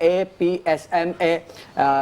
APSMA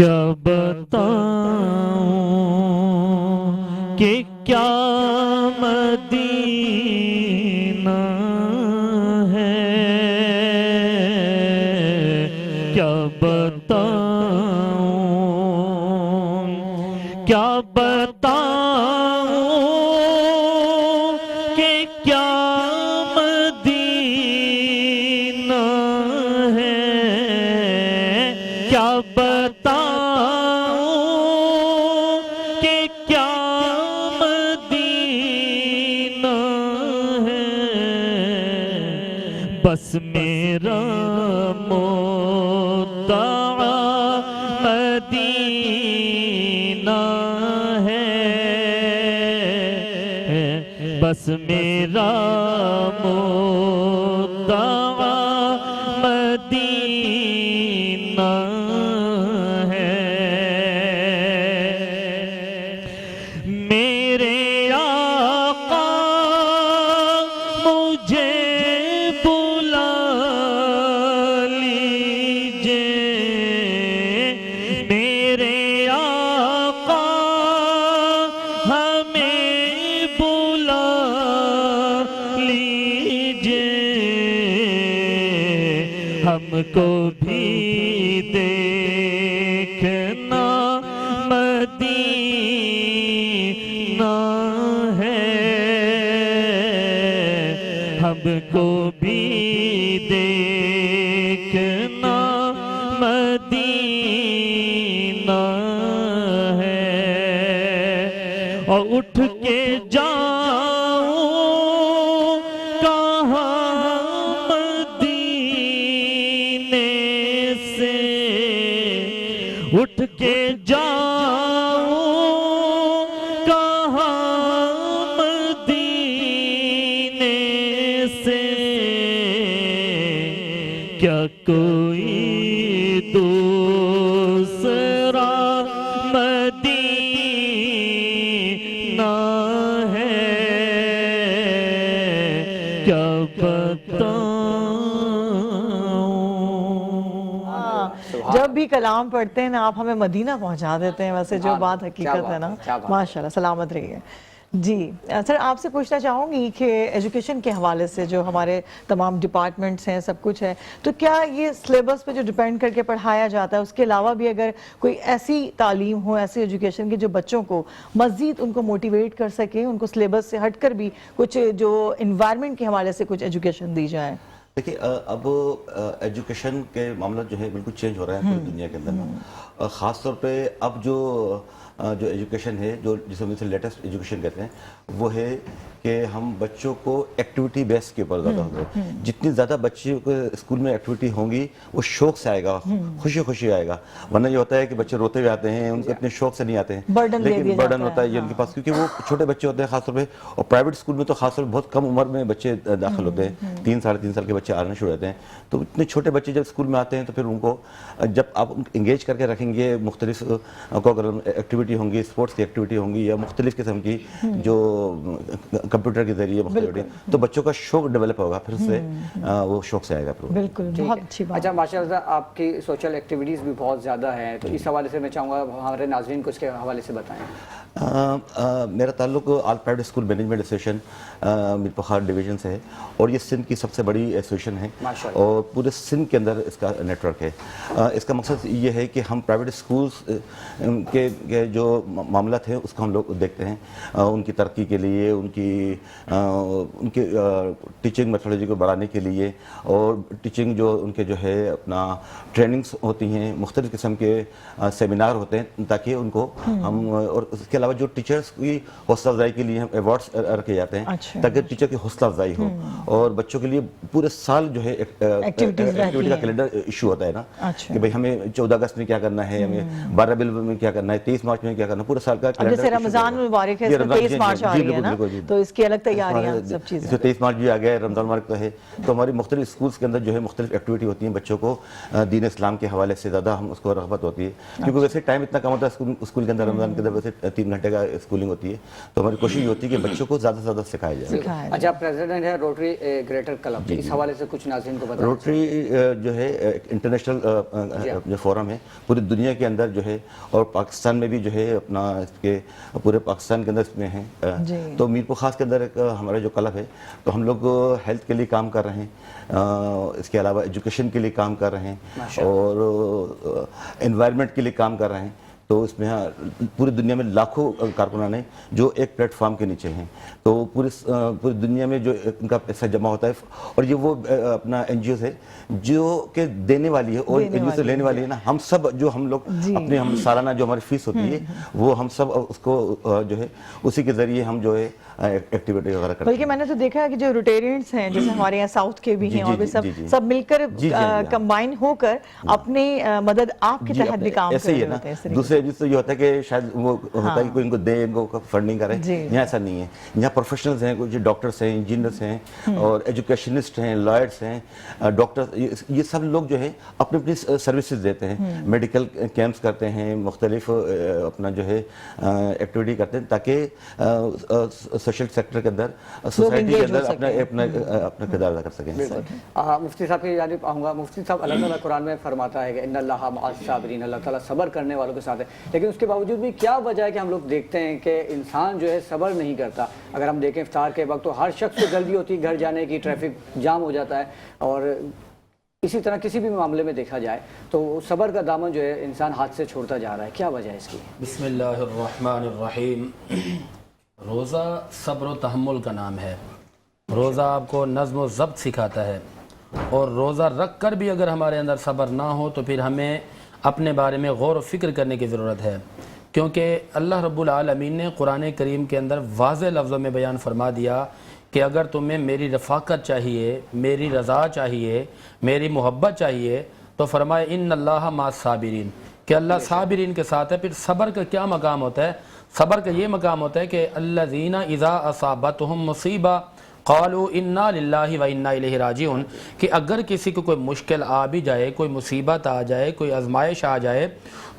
کیا بتاؤں کہ کیا مدینہ ہے، کیا بتاؤں، کیا بتاؤں کہ کیا مدینہ ہے، کیا بتاؤں کہ کیا مدینہ ہے، بس میرا مدعا مدینہ ہے، بس میرا مدعا مدینہ ہے، میرے آقا مجھے بلا لیجئے، میرے آقا ہمیں بلا لیجئے، ہم کو بھی دیکھنا مدینہ ہے، ہم کو بھی دیکھنا مدینہ ہے، اور اٹھ کے جاؤں کہاں مدینے سے، اٹھ کے جاؤں کہاں مدینے سے، کیا کوئی دوسرا مدینہ ہے، کیا بتاؤں۔ جب بھی کلام پڑھتے ہیں نا آپ ہمیں مدینہ پہنچا دیتے ہیں، ویسے جو بات حقیقت ہے نا، ماشاءاللہ سلامت رہیے۔ جی سر، آپ سے پوچھنا چاہوں گی کہ ایجوکیشن کے حوالے سے جو ہمارے تمام ڈپارٹمنٹس ہیں، سب کچھ ہے، تو کیا یہ سلیبس پہ جو ڈیپینڈ کر کے پڑھایا جاتا ہے، اس کے علاوہ بھی اگر کوئی ایسی تعلیم ہو، ایسی ایجوکیشن کی جو بچوں کو مزید ان کو موٹیویٹ کر سکے، ان کو سلیبس سے ہٹ کر بھی کچھ جو انوائرمنٹ کے حوالے سے کچھ ایجوکیشن دی جائے؟ دیکھیے اب ایجوکیشن کے معاملہ جو ہے بالکل چینج ہو رہا ہے پوری دنیا کے اندر، خاص طور پہ اب جو ایجوکیشن ہے، جو جسے ہم لیٹسٹ ایجوکیشن کہتے ہیں، وہ ہے کہ ہم بچوں کو ایکٹیویٹی بیس کے اوپر زیادہ ہوتے ہیں۔ جتنی زیادہ بچے کو اسکول میں ایکٹیویٹی ہوں گی وہ شوق سے آئے گا، خوشی خوشی آئے گا، ورنہ یہ ہوتا ہے کہ بچے روتے ہوئے آتے ہیں، ان کو اتنے شوق سے نہیں آتے ہیں، لیکن برڈن ہوتا ہے یہ ان کے پاس، کیونکہ وہ چھوٹے بچے ہوتے ہیں خاص طور پہ، اور پرائیویٹ اسکول میں تو خاص طور پہ بہت کم عمر میں بچے داخل ہوتے ہیں، 3 ساڑھے 3 سال کے بچے آنے شروع ہوتے ہیں، تو اتنے چھوٹے بچے جب اسکول میں آتے ہیں تو پھر ان کو جب آپ انگیج کر کے رکھیں گے، مختلف اگر ایکٹیویٹی ہوں گی، اسپورٹس کی ایکٹیویٹی ہوں گی یا مختلف قسم کی جو کمپیوٹر کے ذریعے مختلف، تو بچوں کا شوق ڈیولپ ہوگا، پھر اس سے وہ شوق سے آئے گا۔ بالکل، بہت اچھی بات۔ اچھا، ماشاءاللہ آپ کی سوشل ایکٹیویٹیز بھی بہت زیادہ ہیں، تو اس حوالے سے میں چاہوں گا ہمارے ناظرین کو اس کے حوالے سے بتائیں۔ میرا تعلق آل پرائیویٹ اسکول مینجمنٹ ایسوسیشن میر پخار ڈویژن سے ہے، اور یہ سندھ کی سب سے بڑی ایسوسیشن ہے، اور پورے سندھ کے اندر اس کا نیٹ ورک ہے۔ اس کا مقصد یہ ہے کہ ہم پرائیویٹ اسکولس کے جو معاملات ہیں اس کو ہم لوگ دیکھتے ہیں، ان کی ترقی کے لیے، ان کی ٹیچنگ میتھڈولوجی کو بڑھانے کے لیے، اور ٹیچنگ جو ان کے جو ہے اپنا ٹریننگس ہوتی ہیں، مختلف قسم کے سیمینار ہوتے ہیں، تاکہ ان کو ہم، اور اس کے علاوہ جو ٹیچرز کی حوصلہ افزائی کے لیے ہم ایوارڈس رکھے جاتے ہیں، تاکہ ٹیچر کی حوصلہ افزائی ہو، اور بچوں کے لیے پورے سال جو ہے ایکٹیویٹی کا کیلنڈر ایشو ہوتا ہے نا، کہ بھائی ہمیں 14 اگست میں کیا کرنا ہے، ہمیں 12 ربیع الاول میں کیا کرنا ہے، 23 مارچ میں کیا کرنا ہے، پورے سال کا کیلنڈر۔ جیسے رمضان مبارک ہے، اس میں 23 مارچ آ رہی ہے نا، تو اس کی الگ تیاریاں سب چیزیں، اس میں 23 مارچ بھی آ گیا ہے، رمضان مبارک تو ہے، تو ہماری مختلف اسکولس کے اندر جو ہے مختلف ایکٹیویٹی ہوتی ہیں، بچوں کو دین اسلام کے حوالے سے زیادہ ہم اس کو رغبت ہوتی ہے، کیونکہ ویسے ٹائم اتنا کم ہوتا ہے اسکول کے اندر، رمضان کے اندر ویسے 3 گھنٹے کا اسکولنگ ہوتی ہے، تو ہماری کوشش یہ ہوتی ہے کہ بچوں کو زیادہ سے زیادہ سکھایا جائے۔ اچھا، پریزیڈنٹ ہے روٹری گریٹر کلب، اس حوالے حوالے سے کچھ ناظرین کو بتائیں. روٹری جو ہے انٹرنیشنل جو فورم ہے پوری دنیا کے اندر جو ہے اور پاکستان میں بھی جو ہے اپنا اس کے پورے پاکستان کے اندر اس میں ہیں. تو میرپور خاص کے اندر ایک ہمارا جو کلب ہے تو ہم لوگ ہیلتھ کے لیے کام کر رہے ہیں, اس کے علاوہ ایجوکیشن کے لیے کام کر رہے ہیں اور انوائرمنٹ کے لیے کام کر رہے ہیں. تو اس میں پوری دنیا میں لاکھوں کارکنان ہیں جو ایک پلیٹ فارم کے نیچے ہیں. تو پوری دنیا میں جو ان کا پیسہ جمع ہوتا ہے اور یہ وہ اپنا این جی اوز ہے جو کہ دینے والی ہے اور این جی او سے لینے والی ہے نا. ہم سب جو ہم لوگ اپنے ہم سالانہ جو ہماری فیس ہوتی ہے وہ ہم سب اس کو جو ہے اسی کے ذریعے ہم جو ہے ایکٹیویٹی وغیرہ کرتے ہیں. بلکہ میں نے تو دیکھا ہے کہ جو روٹیرینٹس ہیں جیسے ہمارے یہاں ساؤتھ کے بھی ہیں اور بھی سب مل کر کمبائن ہو کر اپنی مدد آپ کے تحت بھی کام کر رہے ہوتے ہیں. دوسرے تو یہ ہوتا ہے کہ شاید وہ ہوتا ہے کہ کوئی ان کو دے, ان کو فنڈنگ کرے. یہاں ایسا نہیں ہے. یہاں پروفیشنلز ہیں, کچھ ڈاکٹرز ہیں, انجینئرز ہیں اور ایجوکیشنسٹ ہیں, لائرز ہیں, ڈاکٹر, یہ سب لوگ جو ہے اپنی اپنی سروسز دیتے ہیں. میڈیکل کیمپس کرتے ہیں, مختلف اپنا جو ہے ایکٹیویٹی کرتے ہیں تاکہ سوشل سیکٹر کے اندر سوسائٹی کے اندر اپنا کردار ادا کر سکیں. مفتی صاحب کی جانب آؤں گا. مفتی صاحب اللہ تعالیٰ قرآن میں فرماتا ہے کہ ان اللہ مع الصابرین, اللہ تعالیٰ صبر کرنے والوں کے ساتھ ہے. لیکن اس کے باوجود بھی کیا وجہ ہے کہ ہم لوگ دیکھتے ہیں کہ انسان جو ہے صبر نہیں کرتا. اگر ہم دیکھیں افطار کے وقت تو ہر شخص کو جلدی ہوتی ہے گھر جانے کی, ٹریفک جام ہو جاتا ہے, اور اسی طرح کسی بھی معاملے میں دیکھا جائے تو صبر کا دامن جو ہے انسان ہاتھ سے چھوڑتا جا رہا ہے. کیا وجہ ہے اس کی؟ بسم اللہ الرحمن الرحیم. روزہ صبر و تحمل کا نام ہے. روزہ آپ کو نظم و ضبط سکھاتا ہے, اور روزہ رکھ کر بھی اگر ہمارے اندر صبر نہ ہو تو پھر ہمیں اپنے بارے میں غور و فکر کرنے کی ضرورت ہے. کیونکہ اللہ رب العالمین نے قرآن کریم کے اندر واضح لفظوں میں بیان فرما دیا کہ اگر تمہیں میری رفاقت چاہیے, میری رضا چاہیے, میری محبت چاہیے تو فرمائے ان اللہ مع الصابرین, کہ اللہ صابرین کے ساتھ ہے. پھر صبر کا کیا مقام ہوتا ہے؟ صبر کا یہ مقام ہوتا ہے کہ الذین اذا اصابتہم مصیبہ قالوا انا للہ و انا الیہ راجعون, کہ اگر کسی کو کوئی مشکل آ بھی جائے, کوئی مصیبت آ جائے, کوئی آزمائش آ جائے,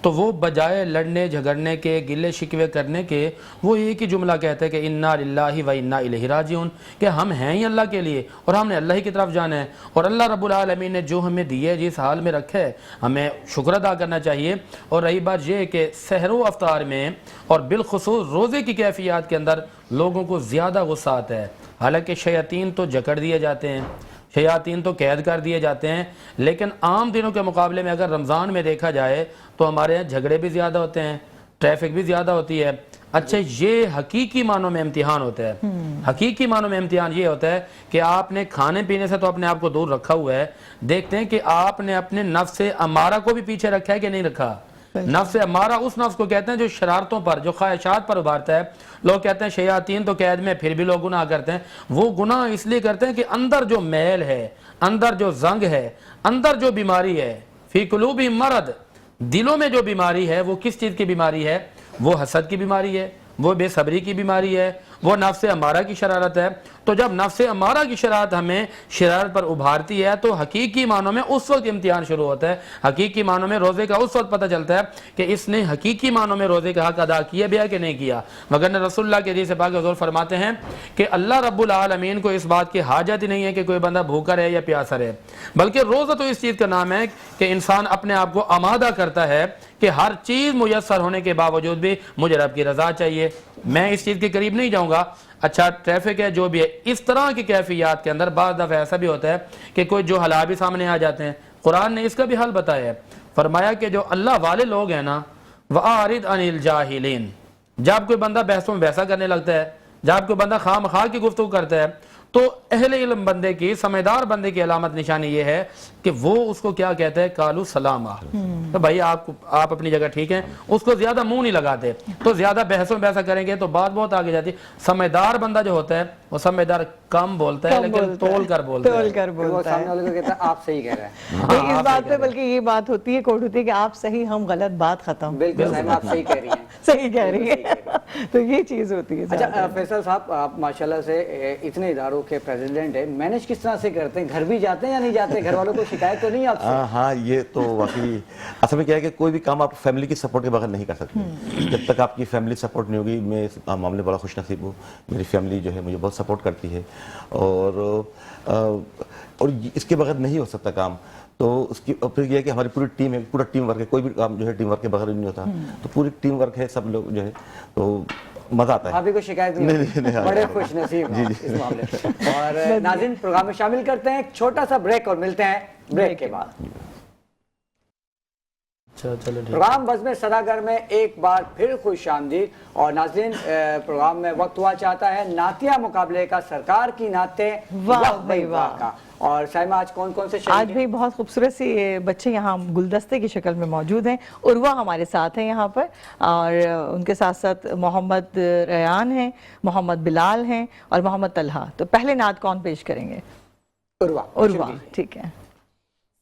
تو وہ بجائے لڑنے جھگڑنے کے, گلے شکوے کرنے کے, وہ ایک ہی جملہ کہتے ہیں کہ انا للہ و انا الیہ راجعون, کہ ہم ہیں ہی اللہ کے لیے اور ہم نے اللہ ہی کی طرف جانا ہے. اور اللہ رب العالمین نے جو ہمیں دیے, جس حال میں رکھا ہے, ہمیں شکر ادا کرنا چاہیے. اور رہی بات یہ کہ سحر و افطار میں اور بالخصوص روزے کی کیفیات کے اندر لوگوں کو زیادہ غصہ آتا ہے. حالانکہ شیاطین تو جکڑ دیے جاتے ہیں, شیاطین تو قید کر دیے جاتے ہیں, لیکن عام دنوں کے مقابلے میں اگر رمضان میں دیکھا جائے تو ہمارے یہاں جھگڑے بھی زیادہ ہوتے ہیں, ٹریفک بھی زیادہ ہوتی ہے. اچھا, یہ حقیقی معنوں میں امتحان ہوتا ہے. حقیقی معنوں میں امتحان یہ ہوتا ہے کہ آپ نے کھانے پینے سے تو اپنے آپ کو دور رکھا ہوا ہے, دیکھتے ہیں کہ آپ نے اپنے نفس امارہ کو بھی پیچھے رکھا ہے کہ نہیں رکھا. نفس امارہ اس نفس کو کہتے ہیں جو شرارتوں پر, جو خواہشات پر ابھارتا ہے. لوگ کہتے ہیں شیاطین تو قید میں, پھر بھی لوگ گناہ کرتے ہیں. وہ گناہ اس لیے کرتے ہیں کہ اندر جو میل ہے, اندر جو زنگ ہے, اندر جو بیماری ہے, فی قلوبہم مرض, دلوں میں جو بیماری ہے, وہ کس چیز کی بیماری ہے؟ وہ حسد کی بیماری ہے, وہ بے صبری کی بیماری ہے, وہ نفس امارہ کی شرارت ہے. تو جب نفس امارہ کی شرارت ہمیں شرارت پر ابھارتی ہے تو حقیقی معنوں میں اس وقت امتحان شروع ہوتا ہے. حقیقی معنوں میں روزے کا اس وقت پتہ چلتا ہے کہ اس نے حقیقی معنوں میں روزے کا حق ادا کیا بھی ہے کہ نہیں کیا. مگر رسول اللہ کے حدیث پاک حضور فرماتے ہیں کہ اللہ رب العالمین کو اس بات کی حاجت ہی نہیں ہے کہ کوئی بندہ بھوکا رہے یا پیاسا رہے, بلکہ روزہ تو اس چیز کا نام ہے کہ انسان اپنے آپ کو آمادہ کرتا ہے کہ ہر چیز میسر ہونے کے باوجود بھی مجھے رب کی رضا چاہیے, میں اس چیز کے قریب نہیں جاؤں گا. اچھا, ٹریفک ہے, جو بھی ہے, اس طرح کی کیفیات کے اندر بعض دفعہ ایسا بھی ہوتا ہے کہ کوئی جو حالات بھی سامنے آ جاتے ہیں. قرآن نے اس کا بھی حل بتایا ہے. فرمایا کہ جو اللہ والے لوگ ہیں نا, وَأَعْرِضْ عَنِ الْجَاهِلِينَ, جب کوئی بندہ بحثوں میں بحثہ کرنے لگتا ہے, جب کوئی بندہ خواہ مخواہ کی گفتگو کرتا ہے, تو اہل علم بندے کی, سمجھدار بندے کی علامت نشانی یہ ہے کہ وہ اس کو کیا کہتے ہیں, قالوا سلاما, تو بھائی آپ اپنی جگہ ٹھیک ہیں, اس کو زیادہ منہ نہیں لگاتے. تو زیادہ بحثوں میں بحث کریں گے تو بات بہت آگے جاتی. سمجھدار بندہ جو ہوتا ہے وہ سمجھدار کم بولتا ہے لیکن تول کر بولتا ہے. وہ سامنے والے کو کہتا ہے آپ صحیح کہہ رہے ہیں. اس بات پہ بلکہ یہ بات ہوتی ہے, کوٹ ہوتی ہے کہ آپ صحیح ہم غلط, بات ختم. بالکل آپ صحیح کہہ رہی ہیں. صحیح کہہ رہی ہے تو یہ چیز ہوتی ہے. اچھا فیصل صاحب آپ ماشاءاللہ سے اتنے اداروں کے پریزیڈنٹ ہیں, مینج کس طرح سے کرتے ہیں؟ گھر بھی جاتے ہیں یا نہیں جاتے؟ گھر والوں کو شکایت تو نہیں آپ سے؟ ہاں یہ تو واقعی اصل میں کیا ہے کہ کوئی بھی کام آپ فیملی کی سپورٹ کے بغیر نہیں کر سکتے. جب تک آپ کی فیملی سپورٹ نہیں ہوگی, میں اس معاملے بڑا خوش نصیب ہوں, میری فیملی جو ہے مجھے بہت سپورٹ کرتی ہے اور اس کے بغیر نہیں ہو سکتا کام. تو اس کی پھر یہ ہے کہ ہماری پوری ٹیم ہے, پورا ٹیم ورک ہے, کوئی بھی کام جو ہے ٹیم ورک کے بغیر نہیں ہوتا, تو پوری ٹیم ورک ہے, سب لوگ جو ہے تو مزہ آتا ہے. آپ بھی کوئی شکایت نہیں, بڑے خوش نصیب ہیں اس معاملے میں. اور ناظرین پروگرام میں شامل کرتے ہیں ایک چھوٹا سا بریک اور ملتے ہیں بریک کے بعد. پروگرام بزم صداگر میں ایک بار پھر خوش آمدید. اور ناظرین پروگرام میں وقت ہوا چاہتا ہے نعتیہ مقابلے کا, سرکار کی نعتیں واہ بھائی واہ کا. اور سائمہ آج کون کون سے شریک آج بھی بہت خوبصورت سی بچے یہاں گلدستے کی شکل میں موجود ہیں. عروہ ہمارے ساتھ ہیں یہاں پر, اور ان کے ساتھ ساتھ محمد ریان ہیں, محمد بلال ہیں اور محمد طلحہ. تو پہلے نعت کون پیش کریں گے؟ عروہ. ٹھیک ہے.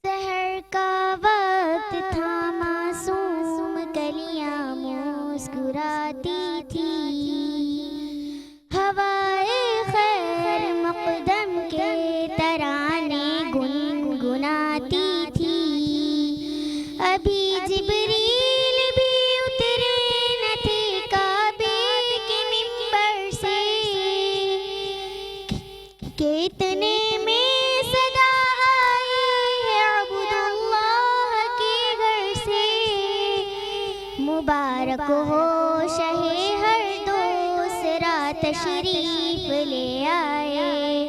سحر کا وقت تھا, معصوم کلیاں مسکراتی تھی, ہوائے خیر مقدم کے ترانے گنگناتی تھی. ابھی جبریل بھی اترے نہ تھے کعبے کے منبر سے, کہ اتنے میں مبارک ہو شہ ہر دوسرا تشریف لے آئے,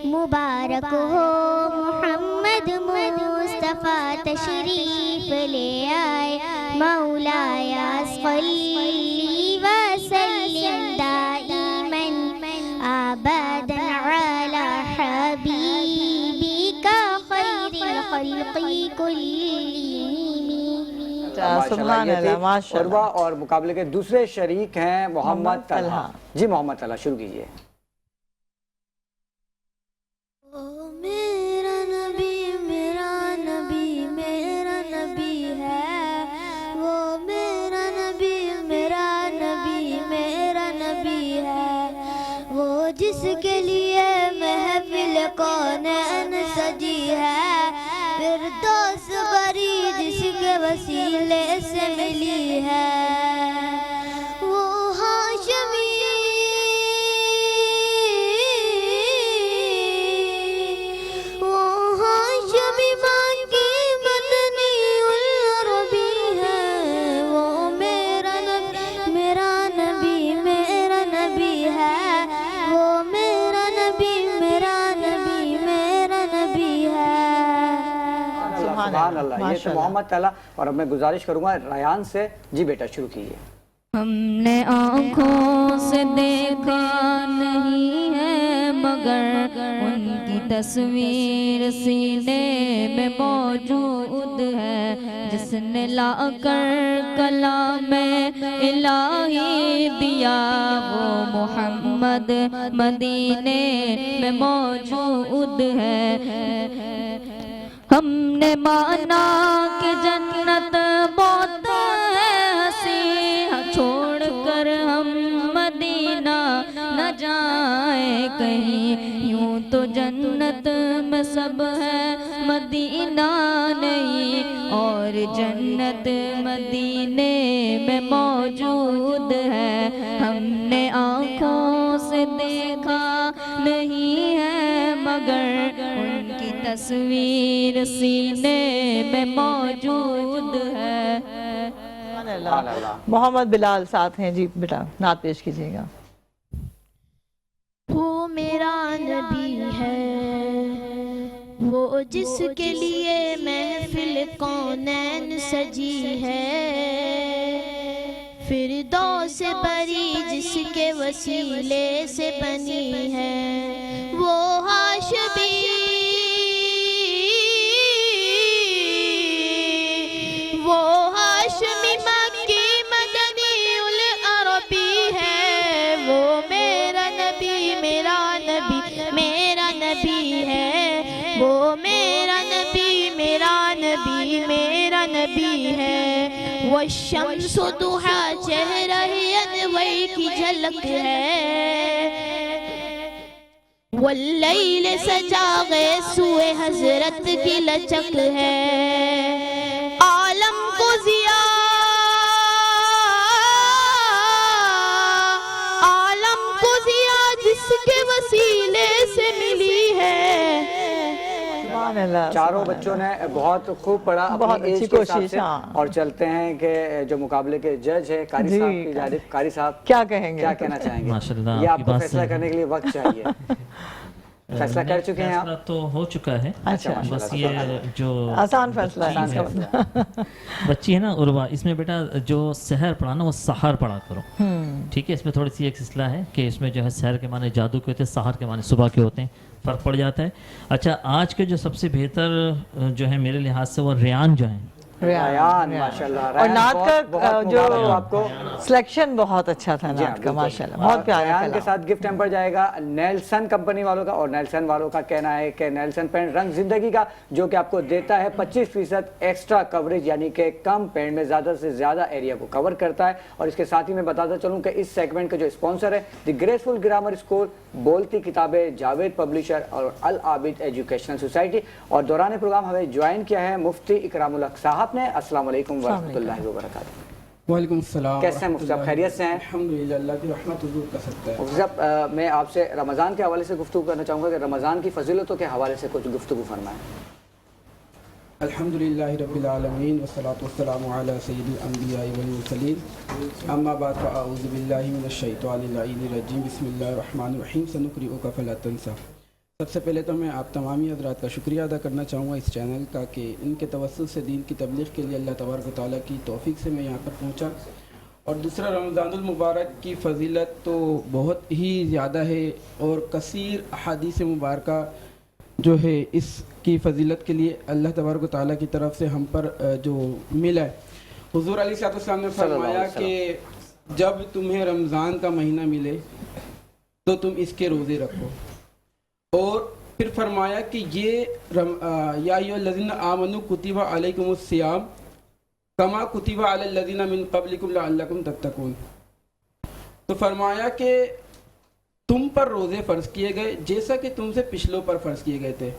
مبارک ہو محمد مصطفیٰ تشریف لے آئے. مولاي صلی وسلم دائما ابدا على حبیبک خیر الخلق كلهم. سبحان اللہ, ماشاء اللہ. عروہ اور مقابلے کے دوسرے شریک ہیں محمد طلحہ. جی محمد طلحہ شروع کیجئے. میرا نبی میرا نبی میرا نبی ہے, وہ میرا نبی میرا نبی میرا نبی ہے, وہ جس کے لیے محفل کونین سجی ہے, فردوس بری جس کے وسیلے سے ملی ہے, وہ ہاشمی ماں کی مدنی العربی ہے, وہ میرا نبی میرا نبی میرا نبی ہے, وہ میرا نبی میرا نبی میرا نبی ہے. سبحان اللہ. یہ تو محمد طلحہ. اور اب میں گزارش کروں گا ریان سے. جی بیٹا شروع کیجئے. ہم نے آنکھوں سے دیکھا نہیں ہے مگر ان کی تصویر سینے میں موجود ہے, جس نے لا کر کلام الہی دیا, وہ محمد مدینے میں موجود ہے. ہم نے مانا کہ جنت بہت ہنسی, چھوڑ کر ہم مدینہ نہ جائیں کہیں, یوں تو جنت میں سب ہے مدینہ نہیں, اور جنت مدینے میں موجود ہے. ہم نے آنکھوں سے دیکھا نہیں ہے مگر ان کی تصویر سینے میں موجود ہے. محمد بلال ساتھ ہیں. جی بیٹا نعت پیش کیجیے گا. وہ میرا نبی ہے, وہ جس کے لیے محفل کونین سجی ہے, فردوس بری جس کے وسیلے سے بنی ہے, وہ ہاشمی مکی مدنی العربی ہے, وہ میرا نبی میرا نبی میرا نبی ہے, وہ میرا نبی میرا نبی میرا نبی ہے, وہ شمس و ضحا چہرہ انور کی جھلک ہے، واللیل سجا سوئے حضرت کی لچک ہے، عالم کو ضیا، عالم کو ضیا جس کے وسیلے سے ملی ہے۔ سبحان اللہ، چاروں بچوں نے بہت خوب پڑھا بہت اپنی ایج اچھی کے حساب کوشش، سے، ہاں۔ اور چلتے ہیں کہ جو مقابلے کے جج ہے قاری جی، صاحب کی جانب، قاری صاحب کیا کہیں گے؟ کیا کہنا چاہیں گے؟ ماشاءاللہ، یہ آپ آپ کی کو بات فیصلہ سے کرنے کے لیے وقت چاہیے، فیصلہ کر چکے ہیں آپ؟ فیصلہ تو ہو چکا ہے، اچھا، بس یہ جو آسان فیصلہ ہے آسان اس کا فیصلہ ہے۔ بچی ہے نا عروا، اس میں بیٹا جو سحر پڑھا نا وہ سحر پڑھا کرو، ٹھیک ہے؟ اس میں تھوڑی سی ایک اصلاح ہے کہ اس میں جو ہے سحر کے معنی جادو کے ہوتے ہیں، سحر کے معنی صبح کے ہوتے ہیں، فرق پڑ جاتا ہے۔ اچھا، آج کے جو سب سے بہتر جو ہے میرے لحاظ سے وہ ریان جو ہیں، ریان ماشاءاللہ، اور ریان نعت بہت کا مبارک جو ہو آپ کو۔ سلیکشن بہت اچھا تھا جی ہاں، نعت کا، بالکل۔ ماشاءاللہ، بہت پیارا ریان کے کلام۔ ساتھ گفٹ ہیمپر جائے گا نیلسن کمپنی والوں کا، اور نیلسن والوں کا کہنا ہے کہ نیلسن پینٹ رنگ زندگی کا، جو کہ آپ کو دیتا ہے 25% ایکسٹرا کوریج، یعنی کہ کم پینٹ میں زیادہ سے زیادہ ایریا کو کور کرتا ہے۔ اور اس کے ساتھ ہی میں بتاتا چلوں کہ اس سیگمنٹ کا جو اسپانسر ہے دی گریسفل گرامر اسکول، بولتی کتابیں، جاوید پبلشر اور العابد ایجوکیشنل سوسائٹی۔ اور دوران پروگرام ہمیں جوائن کیا ہے مفتی اکرام الحق صاحب نے۔ السلام علیکم ورحمۃ اللہ وبرکاتہ۔ وعلیکم السلام۔ کیسے ہیں مفتی صاحب، خیریت سے ہیں؟ الحمدللہ، اللہ کی رحمت حضور کا سکتا ہے۔ مفتی صاحب، میں آپ سے رمضان کے حوالے سے گفتگو کرنا چاہوں گا کہ رمضان کی فضیلتوں کے حوالے سے کچھ گفتگو فرمائیں۔ الحمدللہ رب العالمین والصلاة والسلام علی سید الانبیاء والمرسلین، اما بعد فاعوذ باللہ من الشیطان اللعین الرجیم، بسم اللہ الرحمن الرحیم، سنقرئک فلا تنسیٰ۔ سب سے پہلے تو میں آپ تمامی حضرات کا شکریہ ادا کرنا چاہوں گا اس چینل کا کہ ان کے توسط سے دین کی تبلیغ کے لیے اللہ تبارک و تعالیٰ کی توفیق سے میں یہاں پر پہنچا۔ اور دوسرا، رمضان المبارک کی فضیلت تو بہت ہی زیادہ ہے، اور کثیر احادیث مبارکہ جو ہے اس کی فضیلت کے لیے اللہ تبارک و تعالیٰ کی طرف سے ہم پر جو ملا ہے۔ حضور علیہ الصلوۃ والسلام نے فرمایا کہ جب تمہیں رمضان کا مہینہ ملے تو تم اس کے روزے رکھو، اور پھر فرمایا کہ یہ یا ایھا الذین آمنوا کتب علیکم الصیام کما کتب علی الذین من قبلکم لعلکم تتقون۔ تو فرمایا کہ تم پر روزے فرض کیے گئے جیسا کہ تم سے پچھلوں پر فرض کیے گئے تھے۔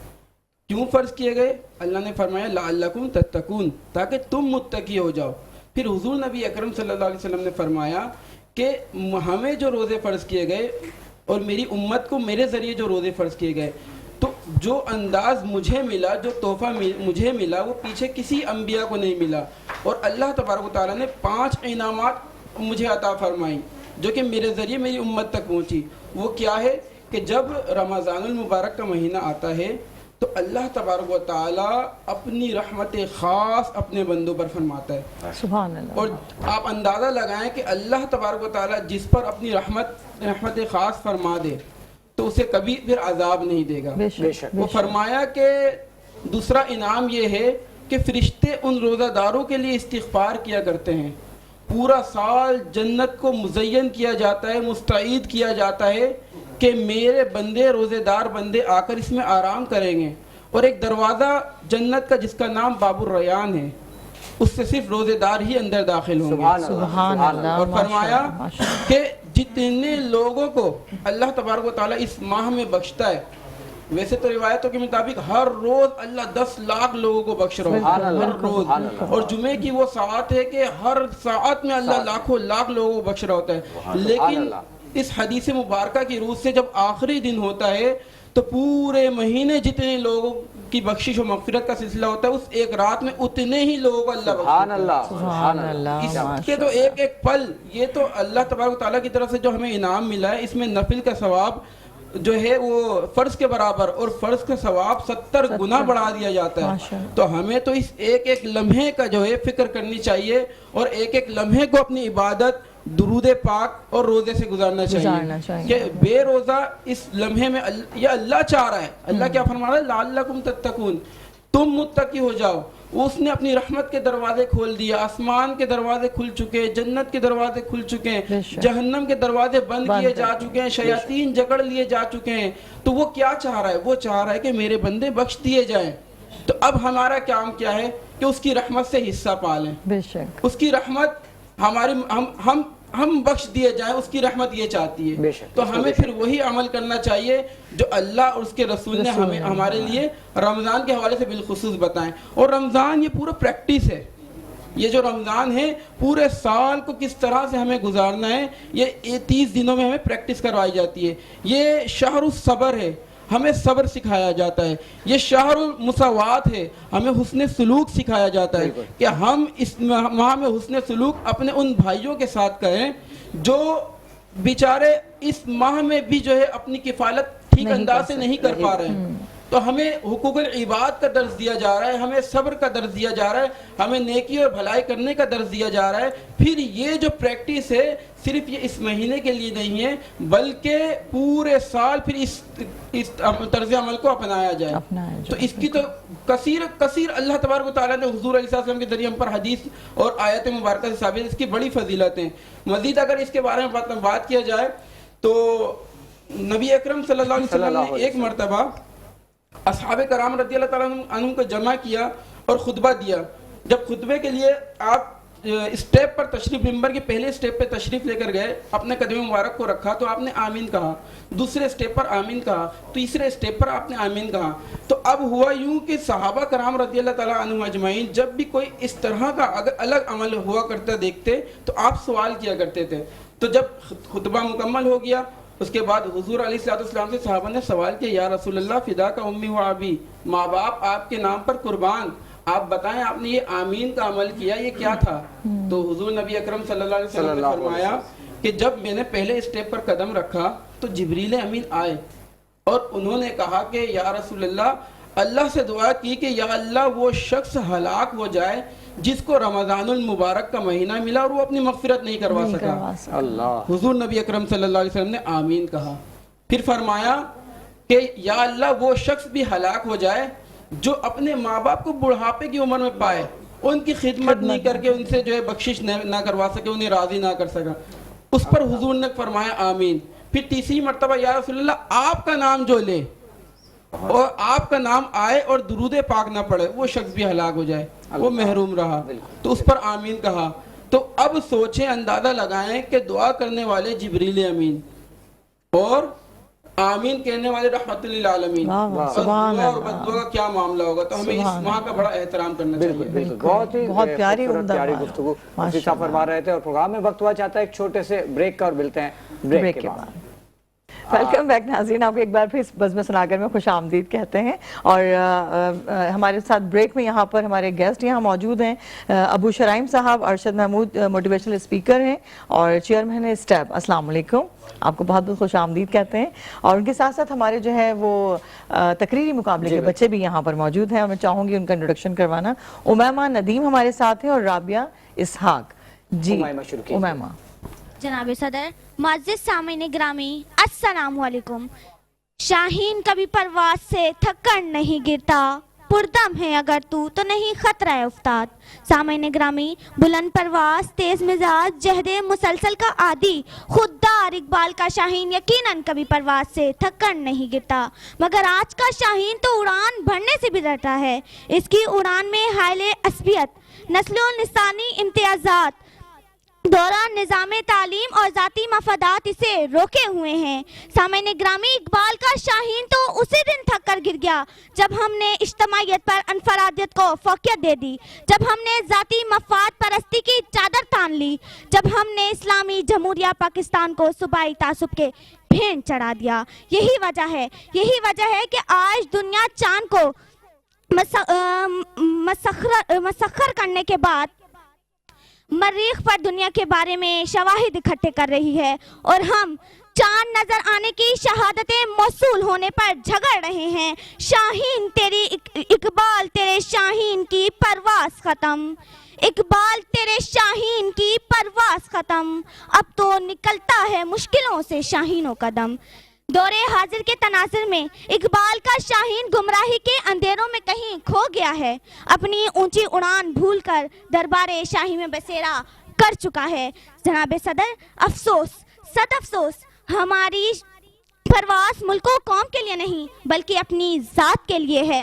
کیوں فرض کیے گئے؟ اللہ نے فرمایا لعلکم تتقون، تاکہ تم متقی ہو جاؤ۔ پھر حضور نبی اکرم صلی اللہ علیہ وسلم نے فرمایا کہ ہمیں جو روزے فرض کیے گئے اور میری امت کو میرے ذریعے جو روزے فرض کیے گئے، تو جو انداز مجھے ملا، جو تحفہ مجھے ملا، وہ پیچھے کسی انبیاء کو نہیں ملا۔ اور اللہ تبارک و تعالیٰ نے 5 انعامات مجھے عطا فرمائی جو کہ میرے ذریعے میری امت تک پہنچی۔ وہ کیا ہے کہ جب رمضان المبارک کا مہینہ آتا ہے تو اللہ تبارک و تعالیٰ اپنی رحمت خاص اپنے بندوں پر فرماتا ہے۔ سبحان اللہ۔ اور آپ اندازہ لگائیں کہ اللہ تبارک و تعالیٰ جس پر اپنی رحمت خاص فرما دے تو اسے کبھی پھر عذاب نہیں دے گا۔ بے شک۔ وہ فرمایا کہ دوسرا انعام یہ ہے کہ فرشتے ان روزہ داروں کے لیے استغفار کیا کرتے ہیں۔ پورا سال جنت کو مزین کیا جاتا ہے، مستعید کیا جاتا ہے کہ میرے بندے، روزے دار بندے آ کر اس میں آرام کریں گے۔ اور ایک دروازہ جنت کا جس کا نام باب الریان ہے، اس سے صرف روزے دار ہی اندر داخل ہوں گے۔ سبحان اللہ۔ اور فرمایا کہ جتنے لوگوں کو اللہ تبارک و تعالیٰ اس ماہ میں بخشتا ہے، ویسے تو روایتوں کے مطابق ہر روز اللہ 10 لاکھ لوگوں کو بخش رہا ہے، ہر روز۔ اور جمعے کی وہ ساعت ہے کہ ہر ساعت میں اللہ لاکھوں لاکھ لوگوں کو بخش رہا ہوتا ہے۔ لیکن اس حدیث مبارکہ کی روح سے جب آخری دن ہوتا ہے تو پورے مہینے جتنے لوگوں کی بخشش و مغفرت کا سلسلہ ہوتا ہے، اس ایک رات میں اتنے ہی لوگوں کو اللہ سبحان بخشتا اللہ، ہے۔ سبحان اللہ۔ اس کے تو ایک ایک پل، یہ تو اللہ تبارک و تعالیٰ کی طرف سے جو ہمیں انعام ملا ہے، اس میں نفل کا ثواب جو ہے وہ فرض کے برابر، اور فرض کا ثواب 70 گنا بڑھا دیا جاتا ہے۔ تو ہمیں تو اس ایک ایک لمحے کا جو ہے فکر کرنی چاہیے، اور ایک ایک لمحے کو اپنی عبادت، درود پاک اور روزے سے گزارنا چاہیے کہ بے روزہ اس لمحے میں یہ اللہ چاہ رہا ہے۔ اللہ کیا فرما رہا ہے؟ لعلکم تتقون، تم متقی ہو جاؤ۔ اس نے اپنی رحمت کے دروازے کھول دیے، آسمان کے دروازے کھل چکے، جنت کے دروازے کھل چکے ہیں، جہنم کے دروازے بند کیے جا چکے ہیں، شیاطین جکڑ لیے جا چکے ہیں۔ تو وہ کیا چاہ رہا ہے؟ وہ چاہ رہا ہے کہ میرے بندے بخش دیے جائیں۔ تو اب ہمارا کام کیا ہے کہ اس کی رحمت سے حصہ پالیں. بے شک اس کی رحمت ہماری ہم بخش دیے جائیں، اس کی رحمت یہ چاہتی ہے. تو ہمیں پھر وہی عمل کرنا چاہیے جو اللہ اور اس کے رسول نے ہمارے لیے رمضان کے حوالے سے بالخصوص بتائیں. اور رمضان یہ پورا پریکٹس ہے. یہ جو رمضان ہے پورے سال کو کس طرح سے ہمیں گزارنا ہے، یہ 30 دنوں میں ہمیں پریکٹس کروائی جاتی ہے. یہ شہر الصبر ہے، ہمیں صبر سکھایا جاتا ہے. یہ شہر المساوات ہے، ہمیں حسن سلوک سکھایا جاتا ہے کہ ہم اس ماہ میں حسن سلوک اپنے ان بھائیوں کے ساتھ کریں جو بیچارے اس ماہ میں بھی جو ہے اپنی کفالت ٹھیک انداز سے نہیں کر پا رہے ہیں. تو ہمیں حقوق العباد کا درس دیا جا رہا ہے، ہمیں صبر کا درس دیا جا رہا ہے، ہمیں نیکی اور بھلائی کرنے کا درس دیا جا رہا ہے. پھر یہ جو پریکٹس ہے صرف یہ اس مہینے کے لیے نہیں ہے بلکہ پورے سال پھر اس طرز عمل کو اپنایا جائے. تو اس کی تو کثیر اللہ تبارک و تعالیٰ نے حضور علیہ السلام کے ذریعے ہم پر حدیث اور آیت مبارکہ سے ثابت اس کی بڑی فضیلت ہیں. مزید اگر اس کے بارے میں بات کیا جائے تو نبی اکرم صلی اللہ علیہ وسلم نے ایک مرتبہ اصحاب کرام رضی اللہ تعالیٰ عنہ کو جمع کیا اور خطبہ دیا. جب خطبے کے لیے آپ اسٹیپ پر تشریف، ممبر کے پہلے اسٹیپ پہ تشریف لے کر گئے، اپنے قدم مبارک کو رکھا تو آپ نے آمین کہا. دوسرے اسٹیپ پر آمین کہا، تیسرے اسٹیپ پر آپ نے آمین کہا. تو اب ہوا یوں کہ صحابہ کرام رضی اللہ تعالیٰ عنہ اجمعین جب بھی کوئی اس طرح کا اگر الگ عمل ہوا کرتا دیکھتے تو آپ سوال کیا کرتے تھے. تو جب خطبہ مکمل ہو گیا اس کے بعد حضور علیہ السلام سے صحابہ نے سوال کیا، یا رسول اللہ فدا کا امی و ابی، ماں باپ آپ کے نام پر قربان، آپ بتائیں آپ نے یہ آمین کا عمل کیا یہ کیا تھا؟ تو حضور نبی اکرم صلی اللہ علیہ وسلم نے فرمایا کہ جب میں نے پہلے اسٹیپ پر قدم رکھا تو جبریل امین آئے اور انہوں نے کہا کہ یا رسول اللہ سے دعا کی کہ یا اللہ وہ شخص ہلاک ہو جائے جس کو رمضان المبارک کا مہینہ ملا اور وہ اپنی مغفرت نہیں کروا سکا. حضور نبی اکرم صلی اللہ علیہ وسلم نے آمین کہا. پھر فرمایا کہ یا اللہ وہ شخص بھی ہلاک ہو جائے جو اپنے ماں باپ کو بڑھاپے کی عمر میں پائے، ان کی خدمت نہیں کر کے ان سے جو ہے بخشش نہ کروا سکے، انہیں راضی نہ کر سکا. اس پر حضور نے فرمایا آمین. پھر تیسری مرتبہ یا رسول اللہ آپ کا نام جو لے اور آپ کا نام آئے اور درود پاک نہ پڑے وہ شخص بھی ہلاک ہو جائے، وہ محروم رہا. تو اس پر آمین کہا. تو اب سوچیں، اندازہ لگائیں کہ دعا کرنے والے جبریل امین اور آمین کہنے والے رحمت للعالمین، اور بددعا کا کیا معاملہ ہوگا. تو ہمیں اس ماہ کا بڑا احترام کرنا چاہیے. بہت پیاری گفتگو فرما رہے تھے اور پروگرام میں وقت ہوا چاہتا ہے ایک چھوٹے سے بریک کا اور ملتے ہیں بریک کے بعد. ویلکم بیک ناظرین، آپ کو ایک بار پھر بزم سناگر میں خوش آمدید کہتے ہیں. اور ہمارے ساتھ بریک میں یہاں پر ہمارے گیسٹ یہاں موجود ہیں. ابو شرائم صاحب ارشد محمود موٹیویشنل اسپیکر ہیں اور چیئرمین ہے اسٹیپ. السلام علیکم، آپ کو بہت بہت خوش آمدید کہتے ہیں. اور ان کے ساتھ ساتھ ہمارے جو ہے وہ تقریری مقابلے کے بچے بھی یہاں پر موجود ہیں اور میں چاہوں گی ان کا انٹروڈکشن کروانا. امیمہ ندیم ہمارے ساتھ ہیں اور رابعہ اسحاق. جی امیمہ. جناب صدر، معزز سامعین گرامی، السلام علیکم. شاہین کبھی پرواز سے تھک کر نہیں گرتا، پردم ہے اگر تو نہیں خطرہ افتاد. سامعین گرامی، بلند پرواز، تیز مزاج، جہد مسلسل کا عادی، خوددار اقبال کا شاہین یقیناً کبھی پرواز سے تھک کر نہیں گرتا. مگر آج کا شاہین تو اڑان بھرنے سے بھی ڈرتا ہے. اس کی اڑان میں حائل عصبیت، نسل و نسانی امتیازات، دوران نظام تعلیم اور ذاتی مفادات اسے روکے ہوئے ہیں. سامعین گرامی، اقبال کا شاہین تو اسی دن تھک کر گر گیا جب ہم نے اجتماعیت پر انفرادیت کو فوقیت دے دی، جب ہم نے ذاتی مفاد پرستی کی چادر تان لی، جب ہم نے اسلامی جمہوریہ پاکستان کو صوبائی تعصب کے بھین چڑھا دیا. یہی وجہ ہے کہ آج دنیا چاند کو مسخر کرنے کے بعد مریخ پر دنیا کے بارے میں شواہد اکٹھے کر رہی ہے اور ہم چاند نظر آنے کی شہادتیں موصول ہونے پر جھگڑ رہے ہیں. شاہین تیری اقبال تیرے شاہین کی پرواز ختم، اقبال تیرے شاہین کی پرواز ختم، اب تو نکلتا ہے مشکلوں سے شاہینوں کا دم. دور حاضر کے تناظر میں اقبال کا شاہین گمراہی کے اندھیروں میں کہیں کھو گیا ہے، اپنی اونچی اڑان بھول کر دربار شاہی میں بسیرا کر چکا ہے. جناب صدر، افسوس، صد افسوس، ہماری پرواز ملک و قوم کے لیے نہیں بلکہ اپنی ذات کے لیے ہے.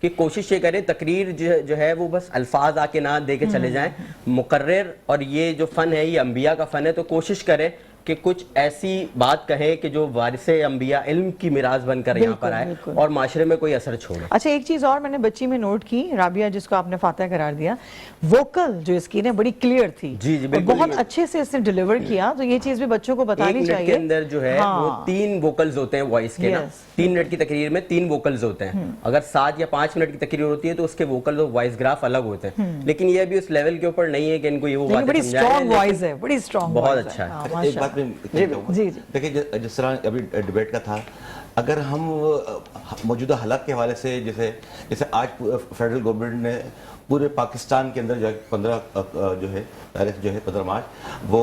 کہ کوشش یہ کریں تقریر جو ہے وہ بس الفاظ آ کے نہ دے کے چلے جائیں. مقرر اور یہ جو فن ہے یہ انبیاء کا فن ہے, تو کوشش کریں کہ کچھ ایسی بات کہیں کہ جو وارث انبیاء علم کی میراث بن کر یہاں پر آئے اور معاشرے میں کوئی اثر چھوڑے. اچھا ایک چیز اور میں نے بچی میں نوٹ کی, رابعہ جس کو آپ نے فاتحہ قرار دیا, ووکل جو اس کی نا بڑی کلیئر تھی, بہت اچھے سے اس نے ڈیلیور کیا, تو یہ چیز بھی بچوں کو بتانی چاہیے. 1 منٹ کے اندر جو ہے وہ 3 ووکلز ہوتے ہیں وائس کے نا, 3 منٹ کی تقریر میں 3 ووکلز ہوتے ہیں. اگر 7 یا 5 منٹ کی تقریر ہوتی ہے تو اس کے ووکل اور وائس گراف الگ ہوتے ہیں, لیکن یہ بھی اس لیول کے اوپر نہیں ہے کہ ان کو یہ وہ باتیں سمجھائیں. بہت اچھا ہے. ایک بات میں دیکھیں جس طرح ابھی ڈیبیٹ کا تھا, اگر ہم موجودہ حالات کے حوالے سے جیسے آج فیڈرل گورنمنٹ نے پورے پاکستان کے اندر جو ہے 15 مارچ وہ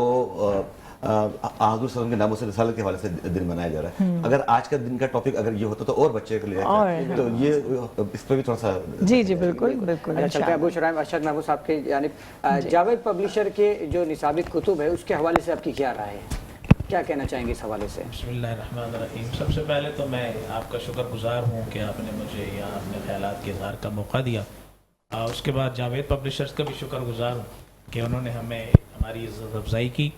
حضور صلی اللہ علیہ وسلم کے ناموس رسالت کے حوالے سے دن منایا جا رہا ہے. اگر آج کا دن کا ٹاپک اگر یہ ہوتا تو اور بچے کے لیے تو یہ اس پہ بھی تھوڑا سا جی بالکل بالکل. چلتے ہیں ابو شرائم ارشد محمود صاحب کی جانب. جاوید پبلشر کے جو نصابی کتب ہے اس کے حوالے سے آپ کی کیا رائے ہے, کیا کہنا چاہیں گے اس حوالے سے؟ بسم اللہ الرحمن الرحیم. سب سے پہلے تو میں آپ کا شکر گزار ہوں کہ آپ نے مجھے یہاں اپنے خیالات کے اظہار کا موقع دیا. اس کے بعد جاوید پبلشرز کا بھی شکر گزار ہوں کہ انہوں نے ہمیں ہماری عزت افزائی کی.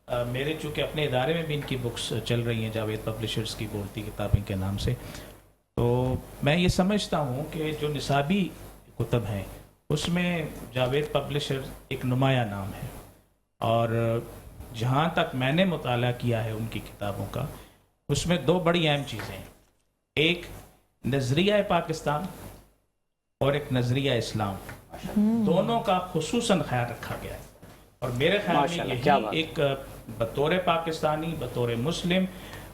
میرے چونکہ اپنے ادارے میں بھی ان کی بکس چل رہی ہیں جاوید پبلشرز کی بولتی کتابیں کے نام سے, تو میں یہ سمجھتا ہوں کہ جو نصابی کتب ہیں اس میں جاوید پبلشرز ایک نمایاں نام ہے. اور جہاں تک میں نے مطالعہ کیا ہے ان کی کتابوں کا, اس میں 2 بڑی اہم چیزیں ہیں. ایک نظریہ پاکستان اور ایک نظریہ اسلام, دونوں کا خصوصاً خیال رکھا گیا ہے. اور میرے خیال میں یہی ایک بطور پاکستانی, بطور مسلم,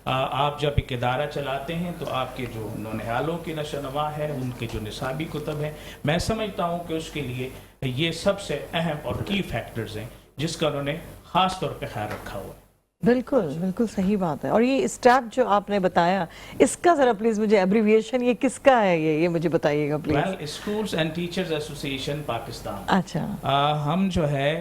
آپ جب ایک ادارہ چلاتے ہیں تو آپ کے جو نونہالوں کی نشو و نما ہے, ان کے جو نصابی کتب ہیں, میں سمجھتا ہوں کہ اس کے لیے یہ سب سے اہم اور کی فیکٹرز ہیں جس کا انہوں نے خاص طور پہ خیال رکھا ہوا ہے. بالکل بالکل صحیح بات ہے. اور یہ اسٹیپ جو آپ نے بتایا اس کا ذرا پلیز مجھے ایبریویشن یہ کس کا ہے, یہ مجھے بتائیے گا please. Schools and teachers association Pakistan. اچھا ہم جو ہے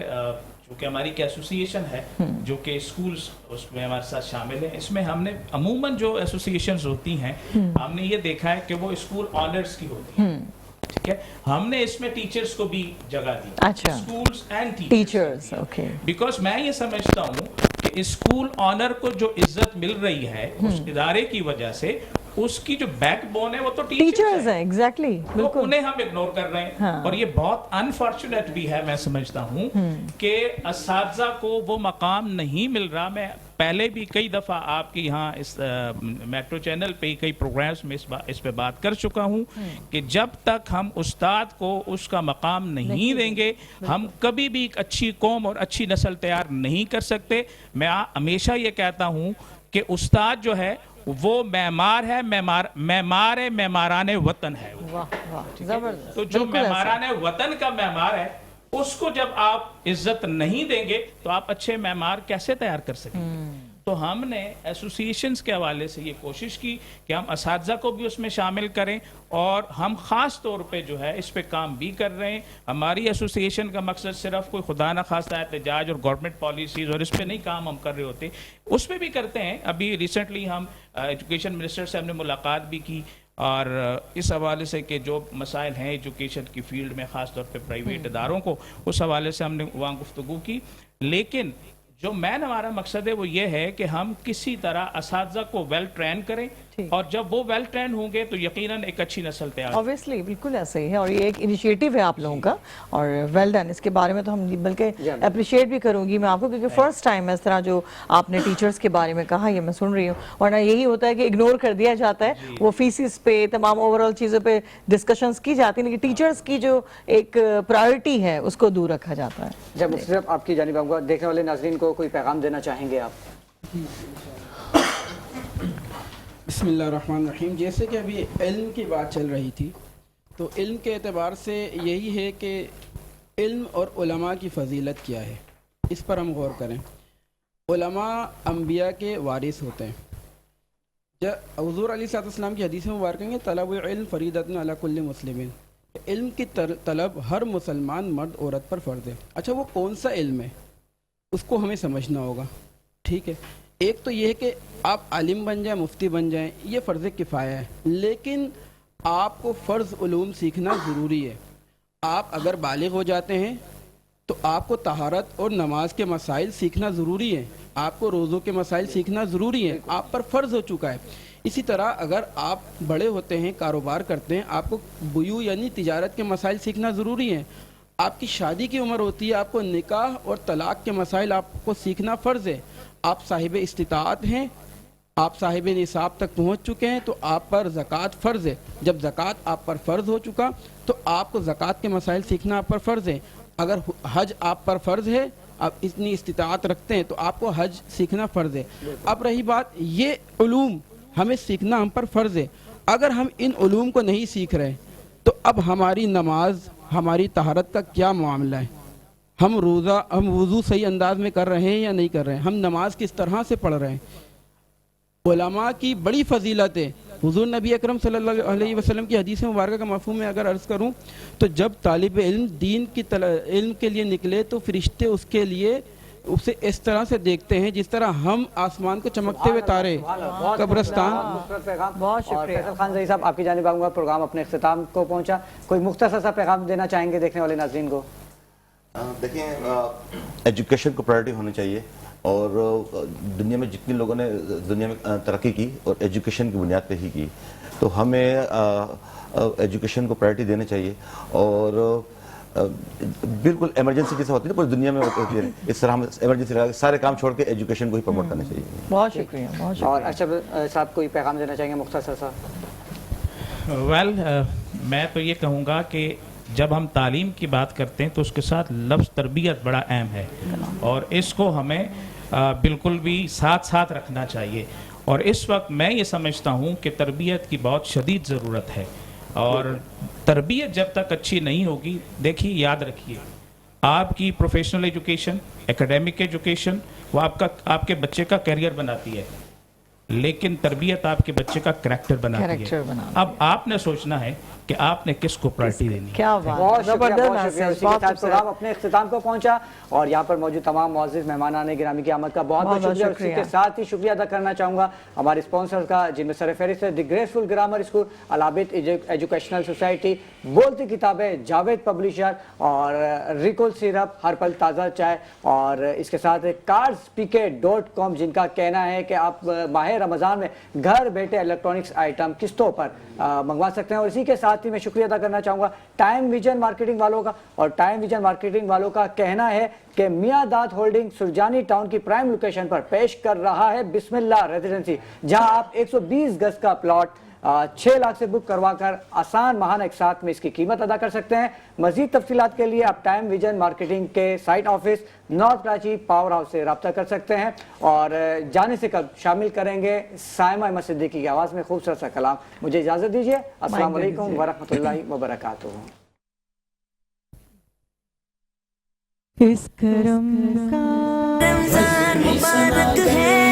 چونکہ ہماری ایک ایسوسیشن ہے جو کہ اسکولز اس میں ہمارے ساتھ شامل ہیں, اس میں ہم نے عموماً جو ایسوسیشنز ہوتی ہیں ہم نے یہ دیکھا ہے کہ وہ اسکول آنرز کی ہوتی ہیں. ٹھیک ہے, ہم نے اس میں ٹیچرز کو بھی جگہ دی. اچھا, schools and teachers. Okay, because میں یہ سمجھتا ہوں کہ اسکول آنر کو جو عزت مل رہی ہے اس ادارے کی وجہ سے, اس کی جو بیک بون ہے وہ تو ٹیچرز ہیں. ایگزیکٹلی, بالکل, انہیں ہم اگنور کر رہے ہیں. اور یہ بہت انفارچونیٹ بھی ہے, میں سمجھتا ہوں کہ اساتذہ کو وہ مقام نہیں مل رہا. میں پہلے بھی کئی دفعہ آپ کے یہاں اس میٹرو چینل پہ کئی پروگرامز میں اس پہ بات کر چکا ہوں کہ جب تک ہم استاد کو اس کا مقام نہیں دیں گے ہم کبھی بھی ایک اچھی قوم اور اچھی نسل تیار نہیں کر سکتے. میں ہمیشہ یہ کہتا ہوں کہ استاد جو ہے وہ معمار ہے, معمار معماران وطن ہے. تو جو معماران وطن کا معمار ہے اس کو جب آپ عزت نہیں دیں گے تو آپ اچھے معمار کیسے تیار کر سکیں گے. تو ہم نے ایسوسیشنز کے حوالے سے یہ کوشش کی کہ ہم اساتذہ کو بھی اس میں شامل کریں, اور ہم خاص طور پہ جو ہے اس پہ کام بھی کر رہے ہیں. ہماری ایسوسیشن کا مقصد صرف کوئی خدا نہ خواستہ احتجاج اور گورنمنٹ پالیسیز اور اس پہ نہیں کام ہم کر رہے ہوتے, اس پہ بھی کرتے ہیں. ابھی ریسنٹلی ہم ایجوکیشن منسٹر سے ہم نے ملاقات بھی کی اور اس حوالے سے کہ جو مسائل ہیں ایجوکیشن کی فیلڈ میں خاص طور پہ پرائیویٹ اداروں کو, اس حوالے سے ہم نے وہاں گفتگو کی. لیکن جو مین ہمارا مقصد ہے وہ یہ ہے کہ ہم کسی طرح اساتذہ کو ویل ٹرین کریں, اور جب وہ ویل ٹرین ہوں گے تو یقیناً ایک اچھی نسل تیار. obviously بالکل ایسا ہی ہے, اور یہ ایک انیشیٹو ہے آپ لوگوں کا, اور ویل ڈن. اس کے بارے میں تو ہم بلکہ اپریشیٹ بھی کروں گی میں آپ کو, کیونکہ فرسٹ ٹائم اس طرح جو آپ نے ٹیچرز کے بارے میں کہا یہ میں سن رہی ہوں. ورنہ یہی ہوتا ہے کہ اگنور کر دیا جاتا ہے, وہ فیسز پہ تمام اوور آل چیزوں پہ ڈسکشنز کی جاتی ہیں, لیکن ٹیچرز کی جو ایک پرائیورٹی ہے اس کو دور رکھا جاتا ہے. جب صرف آپ کی جانب آؤں گا, دیکھنے والے ناظرین کو کوئی پیغام دینا چاہیں گے آپ؟ بسم اللہ الرحمن الرحیم. جیسے کہ ابھی علم کی بات چل رہی تھی, تو علم کے اعتبار سے یہی ہے کہ علم اور علماء کی فضیلت کیا ہے, اس پر ہم غور کریں. علماء انبیاء کے وارث ہوتے ہیں. حضور علیہ السلام کی حدیث مبارکہ ہے طلب علم فریضۃ علی کل مسلم, علم کی طلب ہر مسلمان مرد عورت پر فرض ہے. اچھا, وہ کون سا علم ہے اس کو ہمیں سمجھنا ہوگا. ٹھیک ہے, ایک تو یہ ہے کہ آپ عالم بن جائیں, مفتی بن جائیں, یہ فرض کفایہ ہے, لیکن آپ کو فرض علوم سیکھنا ضروری ہے. آپ اگر بالغ ہو جاتے ہیں تو آپ کو طہارت اور نماز کے مسائل سیکھنا ضروری ہے. آپ کو روزوں کے مسائل سیکھنا ضروری ہے, آپ پر فرض ہو چکا ہے. اسی طرح اگر آپ بڑے ہوتے ہیں, کاروبار کرتے ہیں, آپ کو بیوع یعنی تجارت کے مسائل سیکھنا ضروری ہے. آپ کی شادی کی عمر ہوتی ہے, آپ کو نکاح اور طلاق کے مسائل آپ کو سیکھنا فرض ہے. آپ صاحب استطاعت ہیں, آپ صاحب نصاب تک پہنچ چکے ہیں تو آپ پر زکوٰۃ فرض ہے. جب زکوٰۃ آپ پر فرض ہو چکا تو آپ کو زکوٰۃ کے مسائل سیکھنا آپ پر فرض ہے. اگر حج آپ پر فرض ہے, آپ اتنی استطاعت رکھتے ہیں تو آپ کو حج سیکھنا فرض ہے. اب رہی بات, یہ علوم ہمیں سیکھنا ہم پر فرض ہے. اگر ہم ان علوم کو نہیں سیکھ رہے تو اب ہماری نماز, ہماری طہارت کا کیا معاملہ ہے؟ ہم وضو صحیح انداز میں کر رہے ہیں یا نہیں کر رہے ہیں؟ ہم نماز کس طرح سے پڑھ رہے ہیں؟ علماء کی بڑی فضیلت ہے. حضور نبی اکرم صلی اللہ علیہ وسلم کی حدیث مبارکہ کا مفہوم میں اگر عرض کروں تو جب طالب علم دین کی علم کے لیے نکلے تو فرشتے اس کے لیے اسے اس طرح سے دیکھتے ہیں جس طرح ہم آسمان کو چمکتے ہوئے تارے قبرستان. بہت شکریہ. فیصل خان ضیاء صاحب, آپ کی جانب آؤں گا. پروگرام اپنے اختتام کو پہنچا, کوئی مختصر سا پیغام دینا چاہیں گے دیکھنے والے ناظرین کو؟ دیکھیں, ایجوکیشن کو پرائرٹی ہونی چاہیے, اور دنیا میں جتنے لوگوں نے دنیا میں ترقی کی اور ایجوکیشن کی بنیاد پہ ہی کی, تو ہمیں ایجوکیشن کو پرائرٹی دینا چاہیے. اور بالکل ایمرجنسی جیسا ہوتی ہے نا پوری دنیا میں ہوتی ہے, اس طرح ہم ایمرجنسی لگا کے سارے کام چھوڑ کے ایجوکیشن کو ہی پروموٹ کرنا چاہیے. بہت شکریہ, بہت شکریہ. اور ارشد صاحب کوئی پیغام دینا چاہیں گے مختصر سا؟ ویل میں تو یہ کہوں گا کہ جب ہم تعلیم کی بات کرتے ہیں تو اس کے ساتھ لفظ تربیت بڑا اہم ہے, اور اس کو ہمیں بالکل بھی ساتھ ساتھ رکھنا چاہیے. اور اس وقت میں یہ سمجھتا ہوں کہ تربیت کی بہت شدید ضرورت ہے, اور تربیت جب تک اچھی نہیں ہوگی, دیکھیے یاد رکھیے, آپ کی پروفیشنل ایجوکیشن, ایکیڈیمک ایجوکیشن وہ آپ کے بچے کا کیریئر بناتی ہے, لیکن تربیت آپ کے بچے کا کریکٹر بناتی ہے. اب آپ نے سوچنا ہے کہ آپ نے کس کو پرائرٹی دینی ہے. کیا بہت شکریہ. اسی کے ساتھ پروگرام اپنے اختتام کو پہنچا, اور یہاں پر موجود تمام معزز مہمانان گرامی کی آمد کا بہت بہت شکریہ. اور اسی کے ساتھ ہی شکریہ ادا کرنا چاہوں گا ہمارے اسپانسر کا, جن میں سر فہرست ہے the graceful grammar school, Al Abid educational society, بولتی کتابیں, جاوید پبلشر, اور ریکول سیرپ, ہر پل تازہ چائے, اور اس کے ساتھ cardsPK.com, جن کا کہنا ہے کہ آپ ماہ رمضان میں گھر بیٹھے الیکٹرانکس آئٹم قسطوں پر منگوا سکتے ہیں. اور اسی کے ساتھ ہی میں شکریہ ادا کرنا چاہوں گا ٹائم ویژن مارکیٹنگ والوں کا, اور ٹائم ویژن مارکیٹنگ والوں کا کہنا ہے کہ میاں داد ہولڈنگ سرجانی ٹاؤن کی پرائم لوکیشن پر پیش کر رہا ہے بسم اللہ ریزیڈنسی, جہاں آپ 120 گز کا پلاٹ 6 لاکھ سے بک کروا کر آسان ماہانہ ایک ساتھ میں اس کی قیمت ادا کر سکتے ہیں. مزید تفصیلات کے لیے آپ ٹائم ویژن مارکیٹنگ کے site office north Karachi power house سے رابطہ کر سکتے ہیں. اور جانے سے قبل شامل کریں گے سائمہ احمد صدیقی کی آواز میں خوبصورت سا کلام. مجھے اجازت دیجیے, السلام علیکم ورحمۃ اللہ وبرکاتہ. اس کرم کا رمضان مبارک ہے.